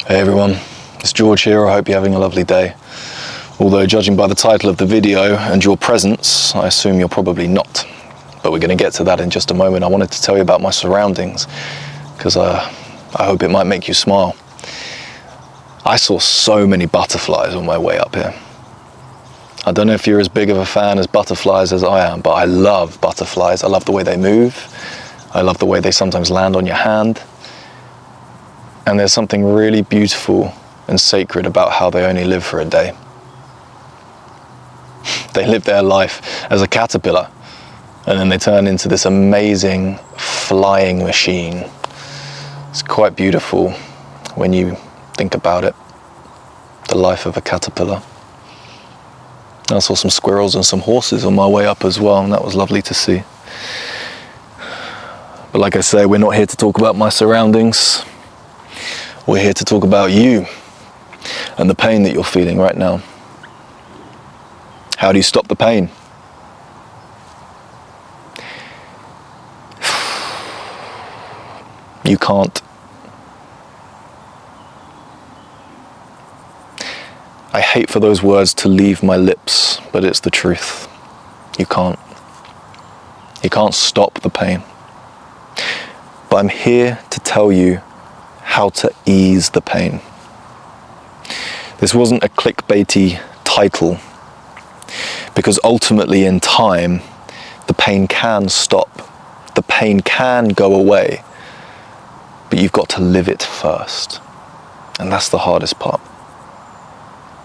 Hey everyone, it's George here. I hope you're having a lovely day. Although judging by the title of the video and your presence, I assume you're probably not. But we're going to get to that in just a moment. I wanted to tell you about my surroundings because I hope it might make you smile. I saw so many butterflies on my way up here. I don't know if you're as big of a fan of butterflies as I am, but I love butterflies. I love the way they move. I love the way they sometimes land on your hand. And there's something really beautiful and sacred about how they only live for a day. They live their life as a caterpillar, and then they turn into this amazing flying machine. It's quite beautiful when you think about it, the life of a caterpillar. I saw some squirrels and some horses on my way up as well, and that was lovely to see. But like I say, we're not here to talk about my surroundings. We're here to talk about you and the pain that you're feeling right now. How do you stop the pain? You can't. I hate for those words to leave my lips, but it's the truth. You can't. You can't stop the pain. But I'm here to tell you how to ease the pain. This wasn't a clickbaity title, because ultimately in time, the pain can stop. The pain can go away, but you've got to live it first. And that's the hardest part.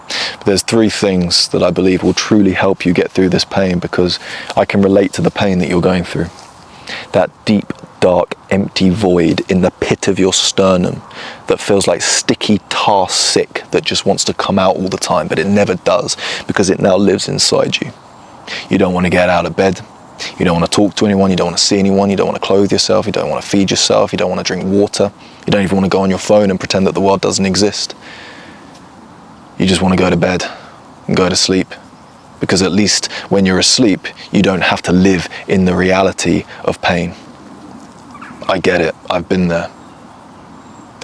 But there's three things that I believe will truly help you get through this pain, because I can relate to the pain that you're going through. That deep, dark, empty void in the pit of your sternum that feels like sticky tar sick that just wants to come out all the time, but it never does because it now lives inside you. You don't want to get out of bed. You don't want to talk to anyone. You don't want to see anyone. You don't want to clothe yourself. You don't want to feed yourself. You don't want to drink water. You don't even want to go on your phone and pretend that the world doesn't exist. You just want to go to bed and go to sleep, because at least when you're asleep, you don't have to live in the reality of pain. I get it, I've been there.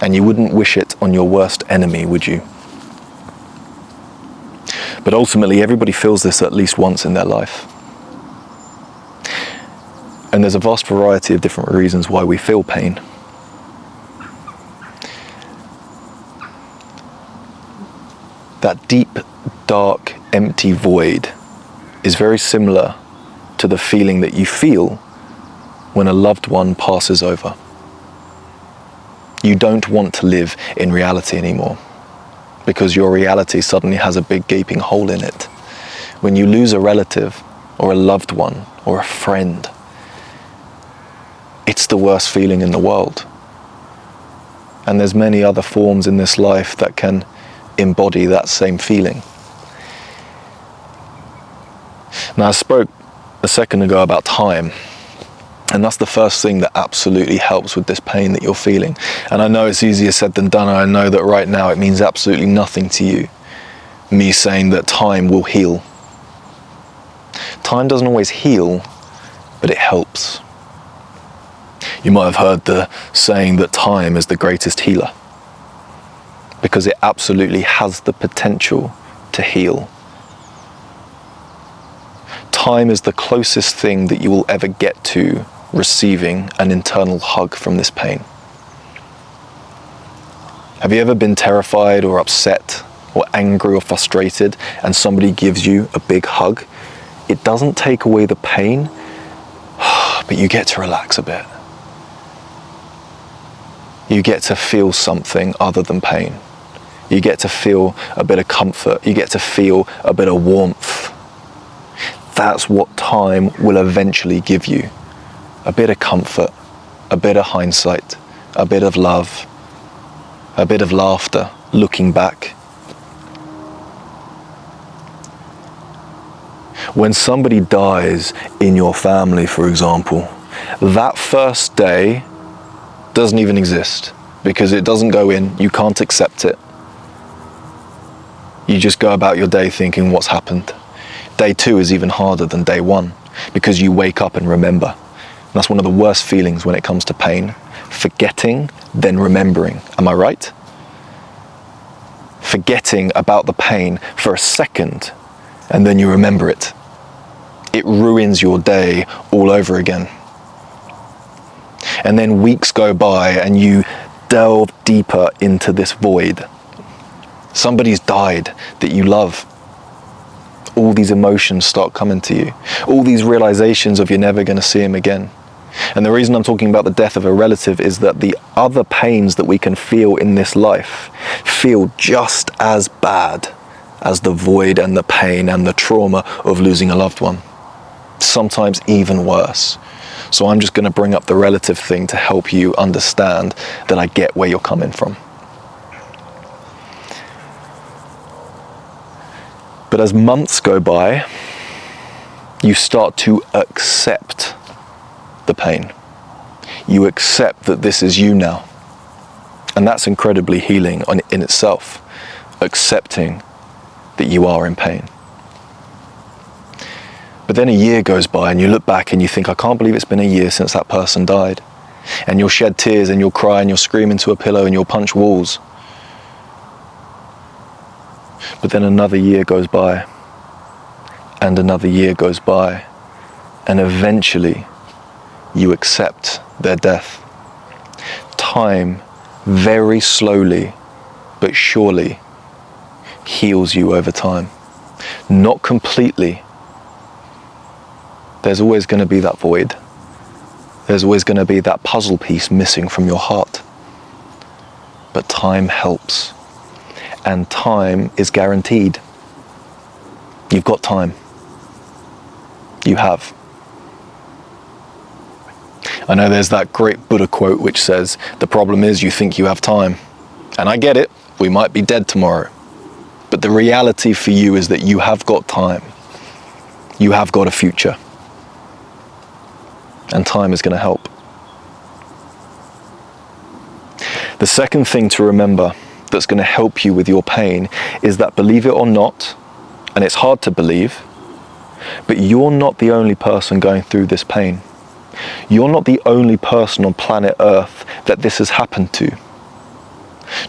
And you wouldn't wish it on your worst enemy, would you? But ultimately, everybody feels this at least once in their life. And there's a vast variety of different reasons why we feel pain. That deep, dark, empty void is very similar to the feeling that you feel when a loved one passes over. You don't want to live in reality anymore, because your reality suddenly has a big gaping hole in it. When you lose a relative or a loved one or a friend, it's the worst feeling in the world. And there's many other forms in this life that can embody that same feeling. Now, I spoke a second ago about time, and that's the first thing that absolutely helps with this pain that you're feeling. And I know it's easier said than done, and I know that right now it means absolutely nothing to you, me saying that time will heal. Time doesn't always heal, but it helps. You might have heard the saying that time is the greatest healer, because it absolutely has the potential to heal. Time is the closest thing that you will ever get to receiving an internal hug from this pain. Have you ever been terrified or upset or angry or frustrated and somebody gives you a big hug? It doesn't take away the pain, but you get to relax a bit. You get to feel something other than pain. You get to feel a bit of comfort. You get to feel a bit of warmth. That's what time will eventually give you. A bit of comfort, a bit of hindsight, a bit of love, a bit of laughter, looking back. When somebody dies in your family, for example, that first day doesn't even exist, because it doesn't go in, you can't accept it. You just go about your day thinking what's happened. Day two is even harder than day one, because you wake up and remember. And that's one of the worst feelings when it comes to pain. Forgetting, then remembering. Am I right? forgetting about the pain for a second, and then you remember it. It ruins your day all over again. And then weeks go by and you delve deeper into this void. Somebody's died that you love. All these emotions start coming to you. All these realizations of you're never going to see him again. And the reason I'm talking about the death of a relative is that the other pains that we can feel in this life feel just as bad as the void and the pain and the trauma of losing a loved one. Sometimes even worse. So I'm just going to bring up the relative thing to help you understand that I get where you're coming from. But as months go by, you start to accept the pain. You accept that this is you now. And that's incredibly healing in itself, accepting that you are in pain. But then a year goes by and you look back and you think, I can't believe it's been a year since that person died. And you'll shed tears and you'll cry and you'll scream into a pillow and you'll punch walls. But then another year goes by and another year goes by, and eventually you accept their death. Time very slowly but surely heals you over time. Not completely. There's always going to be that void. There's always going to be that puzzle piece missing from your heart. But time helps. And time is guaranteed. You've got time. You have. I know there's that great Buddha quote which says, the problem is you think you have time. And I get it, we might be dead tomorrow. But the reality for you is that you have got time. You have got a future. And time is going to help. The second thing to remember that's going to help you with your pain is that, believe it or not, and it's hard to believe, but you're not the only person going through this pain. You're not the only person on planet Earth that this has happened to.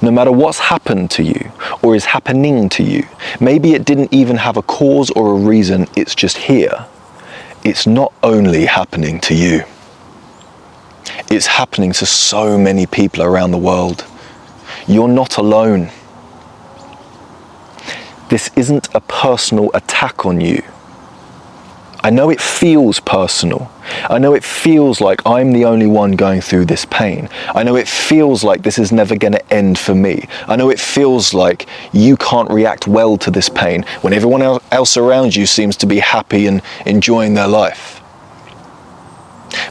No matter what's happened to you or is happening to you, maybe it didn't even have a cause or a reason, it's just here. It's not only happening to you. It's happening to so many people around the world. You're not alone. This isn't a personal attack on you. I know it feels personal. I know it feels like I'm the only one going through this pain. I know it feels like this is never going to end for me. I know it feels like you can't react well to this pain when everyone else around you seems to be happy and enjoying their life.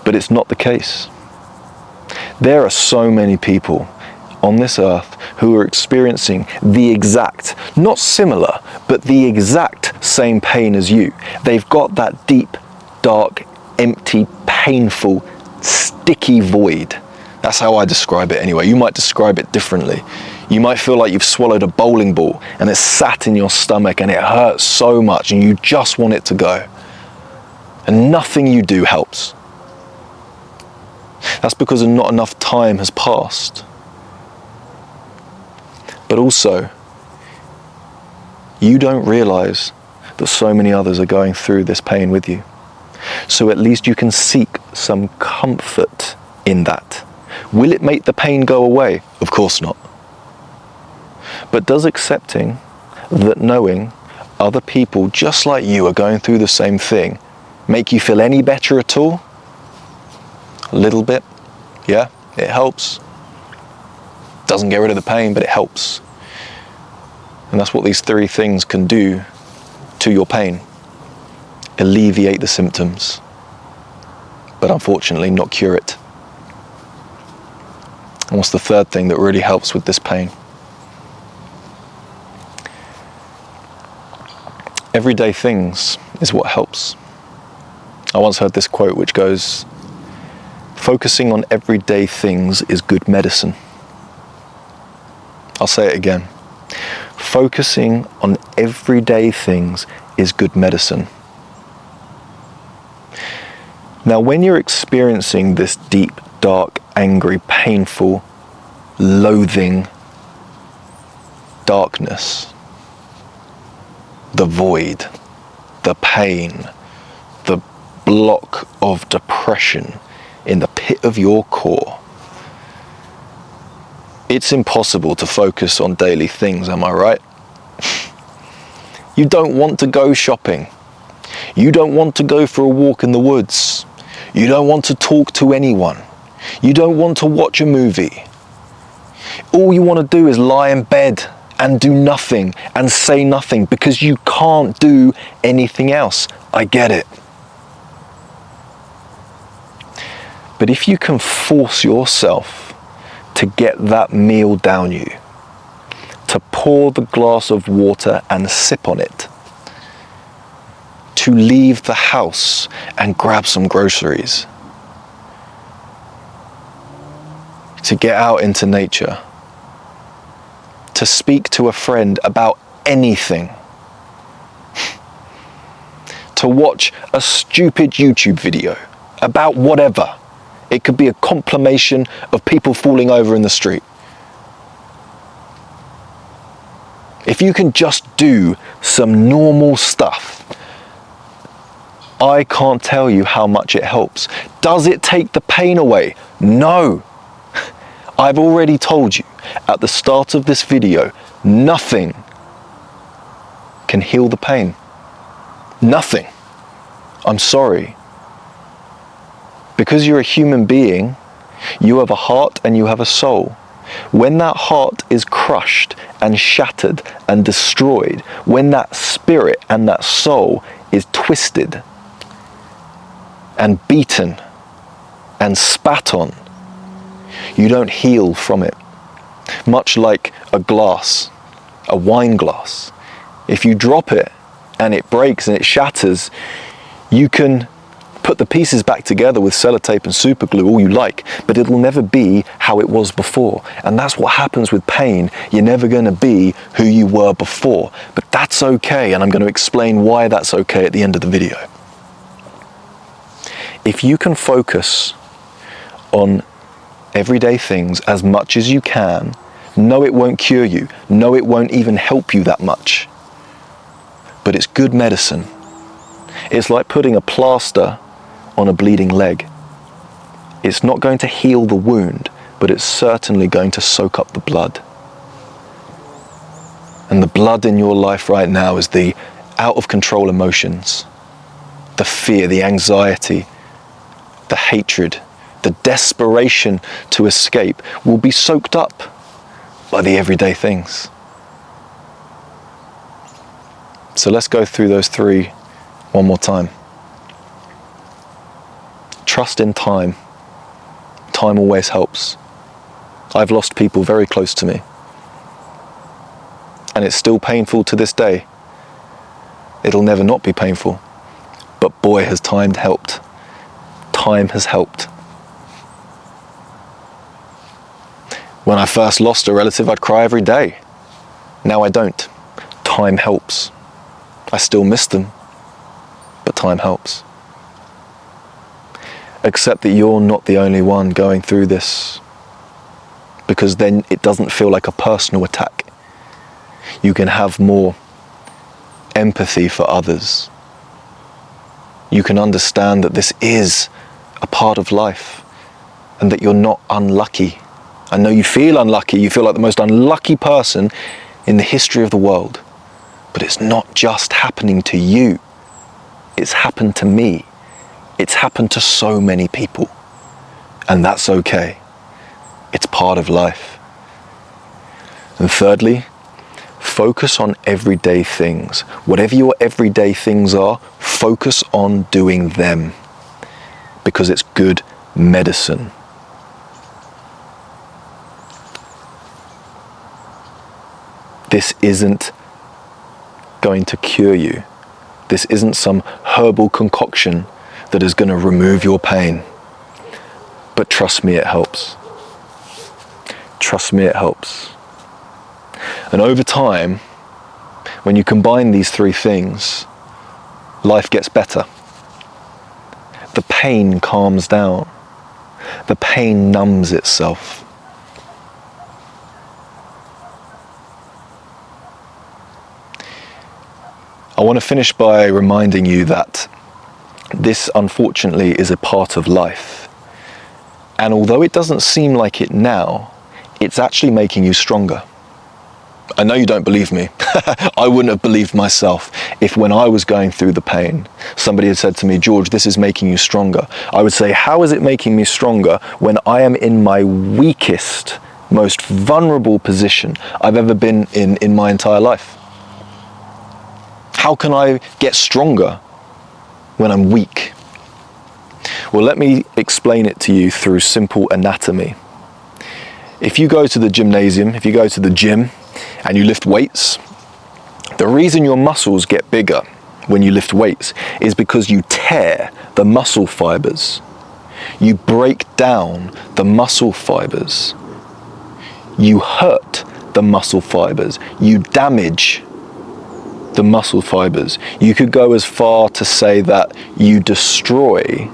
But it's not the case. There are so many people on this earth who are experiencing the exact, not similar, but the exact same pain as you. They've got that deep, dark, empty, painful, sticky void. That's how I describe it anyway. You might describe it differently. You might feel like you've swallowed a bowling ball and it's sat in your stomach and it hurts so much and you just want it to go. And nothing you do helps. That's because not enough time has passed. But also, you don't realize that so many others are going through this pain with you. So at least you can seek some comfort in that. Will it make the pain go away? Of course not. But does accepting that knowing other people just like you are going through the same thing make you feel any better at all? A little bit. Yeah, it helps. Doesn't get rid of the pain, but it helps. And that's what these three things can do to your pain. Alleviate the symptoms, but unfortunately not cure it. And what's the third thing that really helps with this pain? Everyday things is what helps. I once heard this quote which goes, focusing on everyday things is good medicine. I'll say it again. Focusing on everyday things is good medicine. Now, when you're experiencing this deep, dark, angry, painful, loathing darkness, the void, the pain, the block of depression in the pit of your core, it's impossible to focus on daily things, am I right? You don't want to go shopping. You don't want to go for a walk in the woods. You don't want to talk to anyone. You don't want to watch a movie. All you want to do is lie in bed and do nothing and say nothing because you can't do anything else. I get it. But if you can force yourself to get that meal down you, to pour the glass of water and sip on it, to leave the house and grab some groceries, to get out into nature, to speak to a friend about anything, to watch a stupid YouTube video about whatever. It could be a compilation of people falling over in the street. If you can just do some normal stuff, I can't tell you how much it helps. Does it take the pain away? No. I've already told you at the start of this video, nothing can heal the pain. Nothing. I'm sorry. Because you're a human being, you have a heart and you have a soul. When that heart is crushed and shattered and destroyed, when that spirit and that soul is twisted and beaten and spat on, you don't heal from it. Much like a glass, a wine glass. If you drop it and it breaks and it shatters, you can put the pieces back together with sellotape and super glue all you like, but it'll never be how it was before. And that's what happens with pain. You're never going to be who you were before, but that's okay. And I'm going to explain why that's okay at the end of the video. If you can focus on everyday things as much as you can, no, it won't cure you. No, it won't even help you that much. But it's good medicine. It's like putting a plaster on a bleeding leg. It's not going to heal the wound, but it's certainly going to soak up the blood. And the blood in your life right now is the out of control emotions, the fear, the anxiety, the hatred, the desperation to escape will be soaked up by the everyday things. So let's go through those three one more time. Trust in time. Time always helps. I've lost people very close to me. And it's still painful to this day. It'll never not be painful. But boy, has time helped. Time has helped. When I first lost a relative, I'd cry every day. Now I don't. Time helps. I still miss them, but time helps. Accept that you're not the only one going through this, because then it doesn't feel like a personal attack. You can have more empathy for others. You can understand that this is a part of life and that you're not unlucky. I know you feel unlucky, you feel like the most unlucky person in the history of the world, but it's not just happening to you. It's happened to me. It's happened to so many people, and that's okay. It's part of life. And thirdly, focus on everyday things. Whatever your everyday things are, focus on doing them, because it's good medicine. This isn't going to cure you. This isn't some herbal concoction that is going to remove your pain. But trust me, it helps. Trust me, it helps. And over time, when you combine these three things, life gets better. The pain calms down. The pain numbs itself. I want to finish by reminding you that this, unfortunately, is a part of life. And although it doesn't seem like it now, it's actually making you stronger. I know you don't believe me. I wouldn't have believed myself if when I was going through the pain, somebody had said to me, George, this is making you stronger. I would say, how is it making me stronger when I am in my weakest, most vulnerable position I've ever been in my entire life? How can I get stronger when I'm weak? Well, let me explain it to you through simple anatomy. If you go to the gymnasium, if you go to the gym and you lift weights, the reason your muscles get bigger when you lift weights is because you tear the muscle fibers. You break down the muscle fibers. You hurt the muscle fibers. You damage the muscle fibers. You could go as far to say that you destroy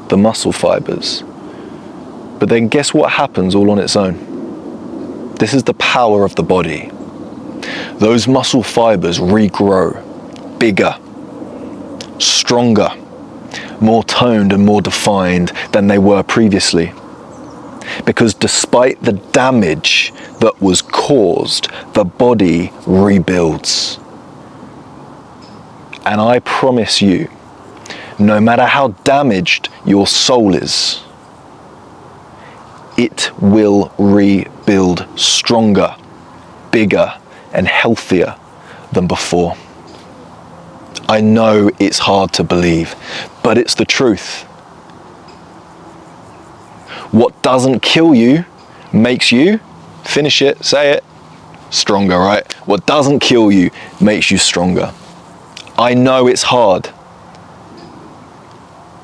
the muscle fibers. But then guess what happens all on its own? This is the power of the body. Those muscle fibers regrow, bigger, stronger, more toned and more defined than they were previously. Because despite the damage that was caused, the body rebuilds. And I promise you, no matter how damaged your soul is, it will rebuild stronger, bigger, and healthier than before. I know it's hard to believe, but it's the truth. What doesn't kill you makes you, finish it, say it, stronger, right? What doesn't kill you makes you stronger. I know it's hard,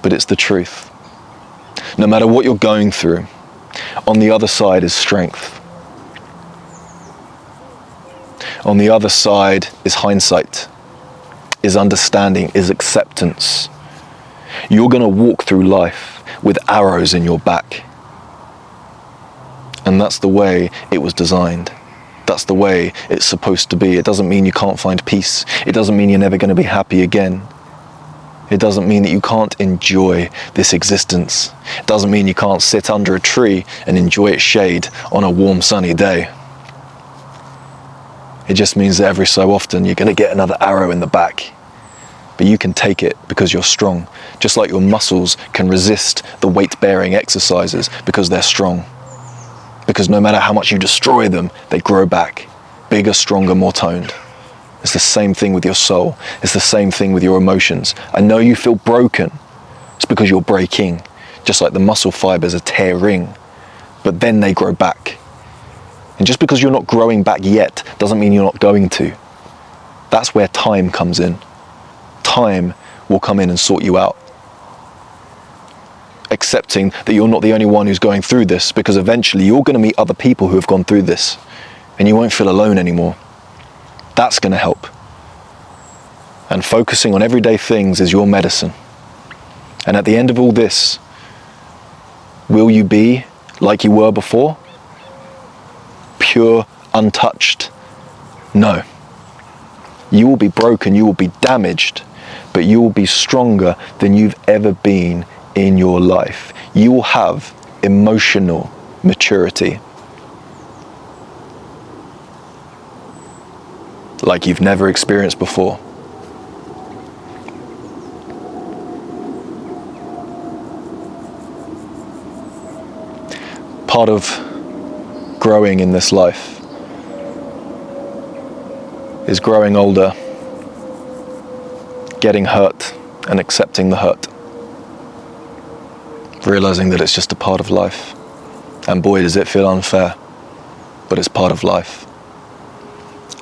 but it's the truth. No matter what you're going through, on the other side is strength. On the other side is hindsight, is understanding, is acceptance. You're going to walk through life with arrows in your back. And that's the way it was designed. That's the way it's supposed to be. It doesn't mean you can't find peace. It doesn't mean you're never going to be happy again. It doesn't mean that you can't enjoy this existence. It doesn't mean you can't sit under a tree and enjoy its shade on a warm, sunny day. It just means that every so often you're going to get another arrow in the back. But you can take it because you're strong. Just like your muscles can resist the weight-bearing exercises because they're strong. Because no matter how much you destroy them, they grow back. Bigger, stronger, more toned. It's the same thing with your soul. It's the same thing with your emotions. I know you feel broken. It's because you're breaking. Just like the muscle fibers are tearing. But then they grow back. And just because you're not growing back yet doesn't mean you're not going to. That's where time comes in. Time will come in and sort you out. Accepting that you're not the only one who's going through this, because eventually you're going to meet other people who have gone through this and you won't feel alone anymore. That's going to help. And focusing on everyday things is your medicine. And at the end of all this, will you be like you were before? Pure, untouched? No. You will be broken, you will be damaged, but you will be stronger than you've ever been in your life. You will have emotional maturity like you've never experienced before. Part of growing in this life is growing older, getting hurt and accepting the hurt. Realizing that it's just a part of life. And boy, does it feel unfair, but it's part of life.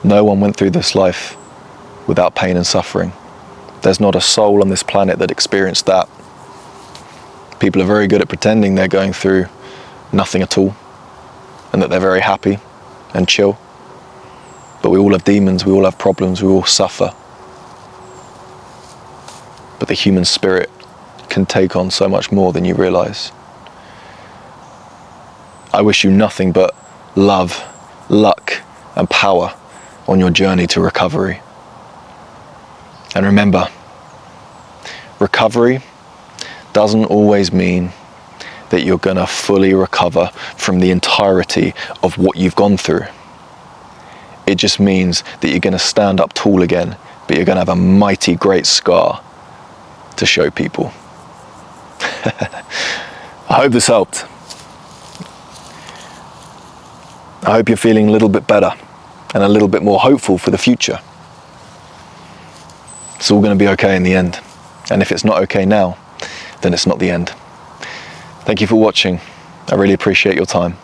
No one went through this life without pain and suffering. There's not a soul on this planet that experienced that. People are very good at pretending they're going through nothing at all, and that they're very happy and chill. But we all have demons, we all have problems, we all suffer. But the human spirit can take on so much more than you realize. I wish you nothing but love, luck, and power on your journey to recovery. And remember, recovery doesn't always mean that you're going to fully recover from the entirety of what you've gone through. It just means that you're going to stand up tall again, but you're going to have a mighty great scar to show people. I hope this helped. I hope you're feeling a little bit better and a little bit more hopeful for the future. It's all going to be okay in the end. And if it's not okay now, then it's not the end. Thank you for watching. I really appreciate your time.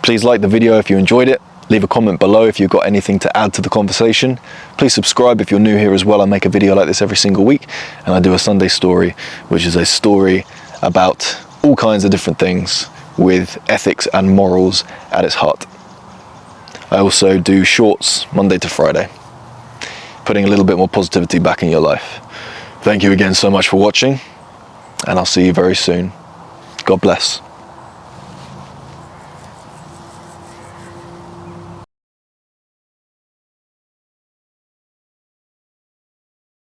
Please like the video if you enjoyed it. Leave a comment below if you've got anything to add to the conversation. Please subscribe if you're new here as well. I make a video like this every single week, and I do a Sunday story, which is a story about all kinds of different things with ethics and morals at its heart. I also do shorts Monday to Friday, putting a little bit more positivity back in your life. Thank you again so much for watching, and I'll see you very soon. God bless.